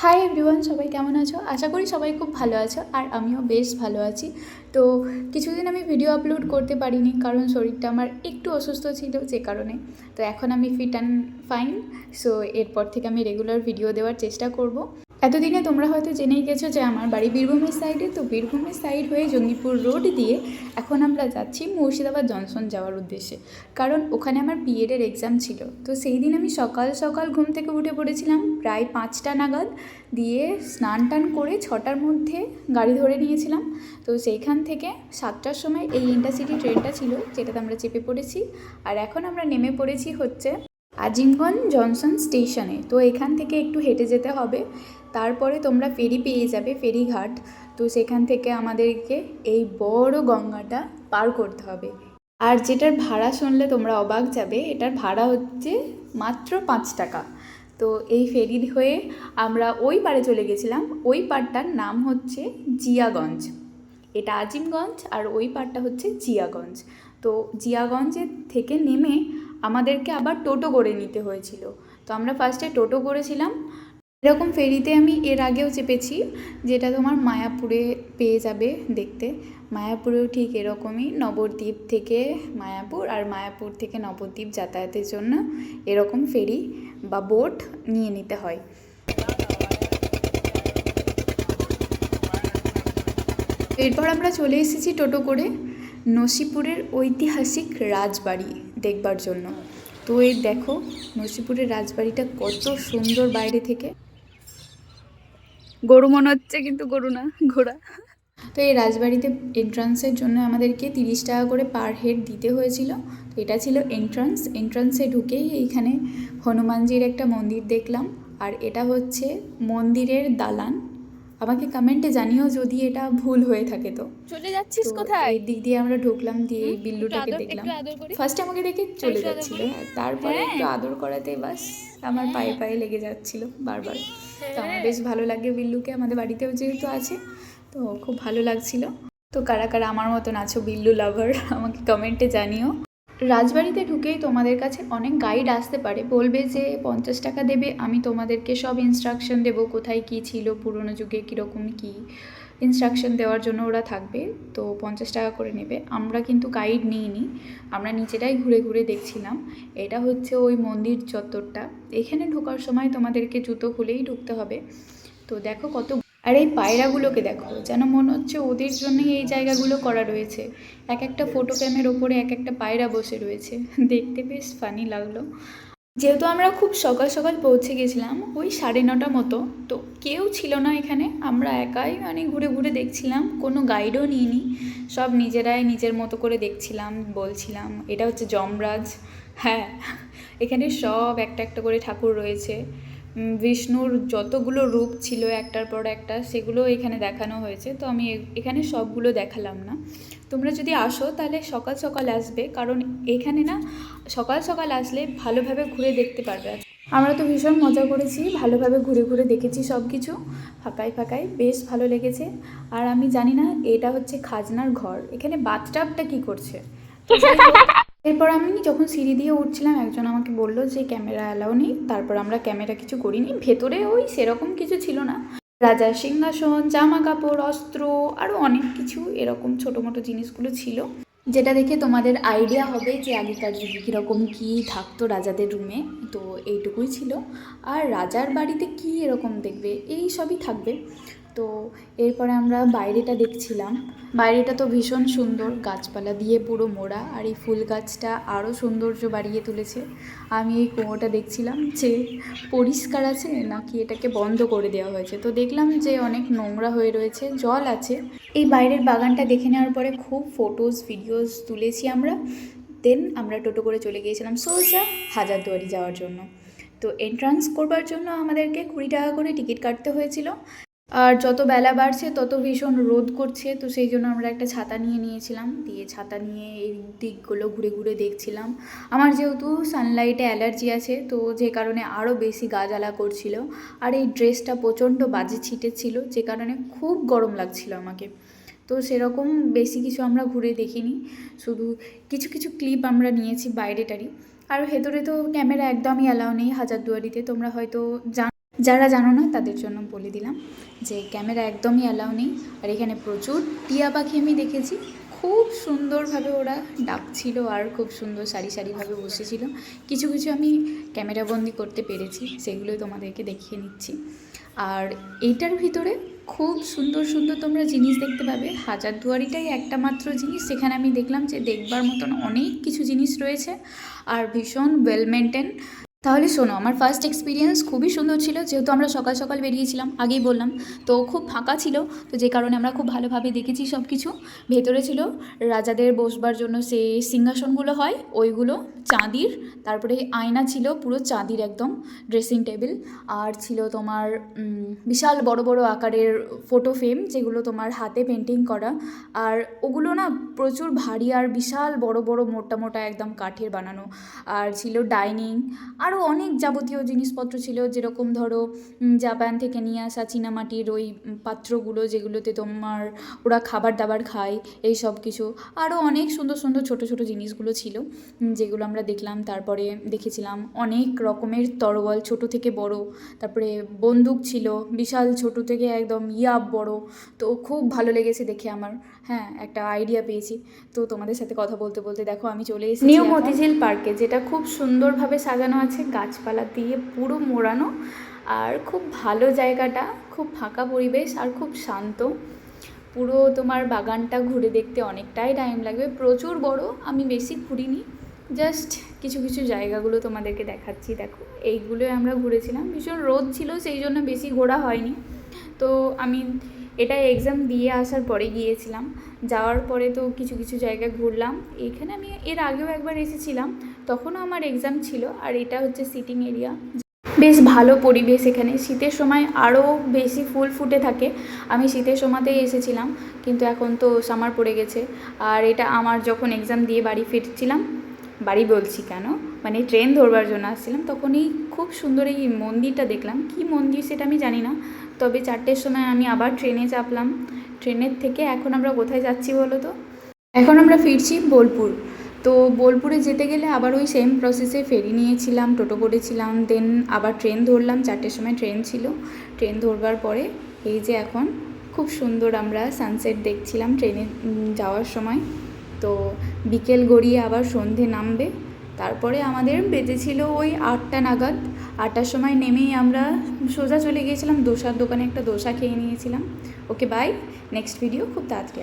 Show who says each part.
Speaker 1: Hi everyone, সবাই কেমন আছো? আশা করি সবাই খুব ভালো আছো, আর আমিও বেশ ভালো আছি। তো কিছুদিন আমি ভিডিও আপলোড করতে পারিনি, কারণ শরীরটা আমার একটু অসুস্থ ছিল, যে কারণে। তো এখন আমি ফিট অ্যান্ড ফাইন। সো এরপর থেকে আমি রেগুলার ভিডিও দেওয়ার চেষ্টা করব। এতদিনে তোমরা হয়তো জেনেই গেছো যে আমার বাড়ি বীরভূমের সাইডে। তো বীরভূমের সাইড হয়ে জঙ্গিপুর রোড দিয়ে এখন আমরা যাচ্ছি মুর্শিদাবাদ জংশন যাওয়ার উদ্দেশ্যে, কারণ ওখানে আমার বিএডের এক্সাম ছিল। তো সেই দিন আমি সকাল সকাল ঘুম থেকে উঠে পড়েছিলাম প্রায় 5টা নাগাদ, দিয়ে স্নান টান করে 6টার মধ্যে গাড়ি ধরে নিয়েছিলাম। তো সেইখান থেকে 7টার সময় এই ইন্টারসিটি ট্রেনটা ছিল, যেটাতে আমরা চেপে পড়েছি। আর এখন আমরা নেমে পড়েছি হচ্ছে আজিমগঞ্জ জংশন স্টেশনে। তো এখান থেকে একটু হেঁটে যেতে হবে, তারপরে তোমরা ফেরি পেয়ে যাবে, ফেরিঘাট। তো সেখান থেকে আমাদেরকে এই বড় গঙ্গাটা পার করতে হবে। আর যেটার ভাড়া শুনলে তোমরা অবাক যাবে, এটার ভাড়া হচ্ছে মাত্র 5 টাকা। তো এই ফেরি হয়ে আমরা ওই পারে চলে গেছিলাম। ওই পাড়টার নাম হচ্ছে জিয়াগঞ্জ। এটা আজিমগঞ্জ আর ওই পাড়টা হচ্ছে জিয়াগঞ্জ। তো জিয়াগঞ্জের থেকে নেমে আমাদেরকে আবার টোটো করে নিতে হয়েছিল। তো আমরা ফার্স্টে টোটো করেছিলাম। এরকম ফেরিতে আমি এর আগেও চেপেছি, যেটা তোমার মায়াপুরে পেয়ে যাবে দেখতে। মায়াপুরেও ঠিক এরকমই, নবদ্বীপ থেকে মায়াপুর আর মায়াপুর থেকে নবদ্বীপ যাতায়াতের জন্য এরকম ফেরি বা বোট নিয়ে নিতে হয়। এরপর আমরা চলে এসেছি টোটো করে নসিপুরের ঐতিহাসিক রাজবাড়ি দেখবার জন্য। তো এই দেখো নসিপুরের রাজবাড়িটা কত সুন্দর বাইরে থেকে। গরু মনে হচ্ছে, কিন্তু গরু না, ঘোড়া। তো এই রাজবাড়িতে এন্ট্রান্সের জন্য আমাদেরকে 30 টাকা করে পার হেড দিতে হয়েছিল। তো এটা ছিল এন্ট্রান্সে ঢুকেই এইখানে হনুমানজির একটা মন্দির দেখলাম। আর এটা হচ্ছে মন্দিরের দালান। আমাকে কমেন্টে জানিও যদি এটা ভুল হয়ে থাকে। তো
Speaker 2: চলে যাচ্ছিস কোথায়?
Speaker 1: এই দিক দিয়ে আমরা ঢুকলাম, দিয়ে এই বিল্লুটাকে দেখলাম। ফার্স্টে আমাকে দেখে চলে যাচ্ছিল, তারপরে একটু আদর করাতে বাস আমার পায়ে পায়ে লেগে যাচ্ছিল বারবার। তো আমার বেশ ভালো লাগে বিল্লুকে, আমাদের বাড়িতেও যেহেতু আছে, তো খুব ভালো লাগছিল। তো কারা কারা আমার মতন আছো বিল্লু লাভার, আমাকে কমেন্টে জানিও। রাজবাড়িতে ঢুকেই তোমাদের কাছে অনেক গাইড আসতে পারে, বলবে যে 50 টাকা দেবে, আমি তোমাদেরকে সব ইনস্ট্রাকশন দেবো, কোথায় কী ছিল পুরনো যুগে, কীরকম কী ইনস্ট্রাকশন দেওয়ার জন্য ওরা থাকবে। তো 50 টাকা করে নেবে। আমরা কিন্তু গাইড নিইনি, আমরা নিচেটাই ঘুরে ঘুরে দেখছিলাম। এটা হচ্ছে ওই মন্দির চত্বরটা। এখানে ঢোকার সময় তোমাদেরকে জুতো খুলেই ঢুকতে হবে। তো দেখো কত, আর এই পায়রাগুলোকে দেখো, যেন মনে হচ্ছে ওদের জন্যই এই জায়গাগুলো করা রয়েছে। এক একটা ফটো ক্যামের ওপরে এক একটা পায়রা বসে রয়েছে, দেখতে বেশ ফানি লাগলো। যেহেতু আমরা খুব সকাল সকাল পৌঁছে গেছিলাম, ওই 9:30 মতো, তো কেউ ছিল না এখানে, আমরা একাই ঘুরে ঘুরে দেখছিলাম, কোনো গাইডও নিইনি, সব নিজেরাই নিজের মতো করে দেখছিলাম, বলছিলাম। এটা হচ্ছে যমরাজ। হ্যাঁ, এখানে সব একটা একটা করে ঠাকুর রয়েছে। বিষ্ণুর যতগুলো রূপ ছিল একটার পর একটা, সেগুলো এখানে দেখানো হয়েছে। তো আমি এখানে সবগুলো দেখালাম না। তোমরা যদি আসো তাহলে সকাল সকাল আসবে, কারণ এখানে না সকাল সকাল আসলে ভালোভাবে ঘুরে দেখতে পারবে। আমরা তো ভীষণ মজা করেছি, ভালোভাবে ঘুরে ঘুরে দেখেছি সব কিছু, ফাঁকায় ফাঁকায় বেশ ভালো লেগেছে। আর আমি জানি না এটা হচ্ছে খাজনার ঘর, এখানে বাথটাবটা কী করছে। এরপর আমি যখন সিঁড়ি দিয়ে উঠছিলাম, একজন আমাকে বললো যে ক্যামেরা অ্যালাউ নেই। তারপর আমরা ক্যামেরা কিছু করিনি, ভেতরে ওই সেরকম কিছু ছিল না, রাজার সিংহাসন, জামা কাপড়, অস্ত্র, আরও অনেক কিছু এরকম ছোটো মোটো জিনিসগুলো ছিল, যেটা দেখে তোমাদের আইডিয়া হবে যে আগেকার যুগে কীরকম কী থাকতো রাজাদের রুমে। তো এইটুকুই ছিল। আর রাজার বাড়িতে কী এরকম দেখবে, এই সবই থাকবে। তো এরপরে আমরা বাইরেটা দেখছিলাম। বাইরেটা তো ভীষণ সুন্দর, গাছপালা দিয়ে পুরো মোড়া, আর এই ফুল গাছটা আরও সৌন্দর্য বাড়িয়ে তুলেছে। আমি এই কুয়োটা দেখছিলাম যে পরিষ্কার আছে নাকি এটাকে বন্ধ করে দেওয়া হয়েছে। তো দেখলাম যে অনেক নোংরা হয়ে রয়েছে, জল আছে। এই বাইরের বাগানটা দেখে নেওয়ার পরে খুব ফটোজ ভিডিওস তুলেছি আমরা। দেন আমরা টোটো করে চলে গিয়েছিলাম সোজা হাজারদুয়ারি যাওয়ার জন্য। তো এন্ট্রান্স করবার জন্য আমাদেরকে 20 টাকা করে টিকিট কাটতে হয়েছিল। আর যত বেলা বাড়ছে তত ভীষণ রোদ করছে, তো সেই জন্য আমরা একটা ছাতা নিয়ে নিয়েছিলাম, দিয়ে ছাতা নিয়ে এই দিকগুলো ঘুরে ঘুরে দেখছিলাম। আমার যেহেতু সানলাইটে অ্যালার্জি আছে, তো যে কারণে আরও বেশি গা জ্বালা করছিল। আর এই ড্রেসটা প্রচণ্ড বাজে ছিটেছিল, যে কারণে খুব গরম লাগছিল আমাকে। তো সেরকম বেশি কিছু আমরা ঘুরে দেখিনি, শুধু কিছু কিছু ক্লিপ আমরা নিয়েছি বাইরেটারই। আর ভেতরে তো ক্যামেরা একদমই অ্যালাউ নেই হাজারদুয়ারিতে, তোমরা হয়তো যারা জানো না তাদের জন্য বলে দিলাম যে ক্যামেরা একদমই অ্যালাউ নেই। আর এখানে প্রচুর টিয়া পাখি আমি দেখেছি, খুব সুন্দরভাবে ওরা ডাকছিল আর খুব সুন্দর সারি সারিভাবে বসেছিল। কিছু কিছু আমি ক্যামেরাবন্দি করতে পেরেছি, সেগুলোই তোমাদেরকে দেখিয়ে নিচ্ছি। আর এইটার ভিতরে খুব সুন্দর সুন্দর তোমরা জিনিস দেখতে পাবে। হাজারদুয়ারিটাই একটা মাত্র জিনিস, সেখানে আমি দেখলাম যে দেখবার মতন অনেক কিছু জিনিস রয়েছে আর ভীষণ ওয়েল মেনটেন। তাহলে শোনো, আমার ফার্স্ট এক্সপিরিয়েন্স খুবই সুন্দর ছিল, যেহেতু আমরা সকাল সকাল বেরিয়েছিলাম, আগেই বললাম, তো খুব ফাঁকা ছিল, তো যে কারণে আমরা খুব ভালোভাবে দেখেছি সব কিছু। ভেতরে ছিল রাজাদের বসবার জন্য সে সিংহাসনগুলো হয় ওইগুলো চাঁদির, তারপরে আয়না ছিল পুরো চাঁদির একদম, ড্রেসিং টেবিল, আর ছিল তোমার বিশাল বড় বড় আকারের ফটো ফ্রেম যেগুলো তোমার হাতে পেন্টিং করা, আর ওগুলো না প্রচুর ভারী আর বিশাল বড় বড় মোটা মোটা একদম কাঠের বানানো। আর ছিল ডাইনিং, আরও অনেক যাবতীয় জিনিসপত্র ছিল, যেরকম ধরো জাপান থেকে নিয়ে আসা চীনামাটির ওই পাত্রগুলো যেগুলোতে তোমার ওরা খাবার দাবার খায়, এই সব কিছু। আরও অনেক সুন্দর সুন্দর ছোটো ছোটো জিনিসগুলো ছিল যেগুলো আমরা দেখলাম। তারপরে দেখেছিলাম অনেক রকমের তরোয়াল, ছোট থেকে বড়, তারপরে বন্দুক ছিল বিশাল ছোট থেকে একদম বড়। তো খুব ভালো লেগেছে দেখে আমার, হ্যাঁ একটা আইডিয়া পেয়েছি। তো তোমাদের সাথে কথা বলতে বলতে দেখো আমি চলে এসেছি নিউ মতিঝিল পার্কে, যেটা খুব সুন্দরভাবে সাজানো আছে, গাছপালা দিয়ে পুরো মোড়ানো, আর খুব ভালো জায়গাটা, খুব ফাঁকা পরিবেশ আর খুব শান্ত। পুরো তোমার বাগানটা ঘুরে দেখতে অনেকটাই টাইম লাগবে, প্রচুর বড়। আমি বেশি ঘুরিনি, জাস্ট কিছু কিছু জায়গাগুলো তোমাদেরকে দেখাচ্ছি। দেখো এইগুলোই আমরা ঘুরেছিলাম, ভীষণ রোদ ছিল সেই জন্য বেশি ঘোরা হয়নি। তো আমি এটা এক্সাম দিয়ে আসার পরে গিয়েছিলাম, যাওয়ার পরে তো কিছু কিছু জায়গায় ঘুরলাম। এখানে আমি এর আগেও একবার এসেছিলাম, তখনও আমার এক্সাম ছিল। আর এটা হচ্ছে সিটিং এরিয়া, বেশ ভালো পরিবেশ এখানে। শীতের সময় আরও বেশি ফুল ফুটে থাকে। আমি শীতের সময়তেই এসেছিলাম, কিন্তু এখন তো সামার পড়ে গেছে। আর এটা আমার যখন এক্সাম দিয়ে বাড়ি ফিরছিলাম, বাড়ি বলছি কেন, মানে ট্রেন ধরবার জন্য আসছিলাম, তখনই খুব সুন্দর এই মন্দিরটা দেখলাম। কি মন্দির সেটা আমি জানি না, তবে 4টের সময় আমি আবার ট্রেনে চাপলাম। ট্রেনের থেকে এখন আমরা কোথায় যাচ্ছি বলো তো? এখন আমরা ফিরছি বোলপুর। তো বোলপুরে যেতে গেলে আবার ওই সেম প্রসেসে ফেরি নিয়েছিলাম, টোটো করেছিলাম, দেন আবার ট্রেন ধরলাম। 4টের সময় ট্রেন ছিল। ট্রেন ধরবার পরে এই যে এখন খুব সুন্দর আমরা সানসেট দেখছিলাম ট্রেনে যাওয়ার সময়। তো বিকেল গড়িয়ে আবার সন্ধে নামবে, তারপরে আমাদের বেজেছিল ওই 8টা নাগাদ। 8টার সময় নেমেই আমরা সোজা চলে গিয়েছিলাম দোসার দোকানে, একটা দোসা খেয়ে নিয়েছিলাম। ওকে বাই, নেক্সট ভিডিও খুব তাড়াতাড়ি।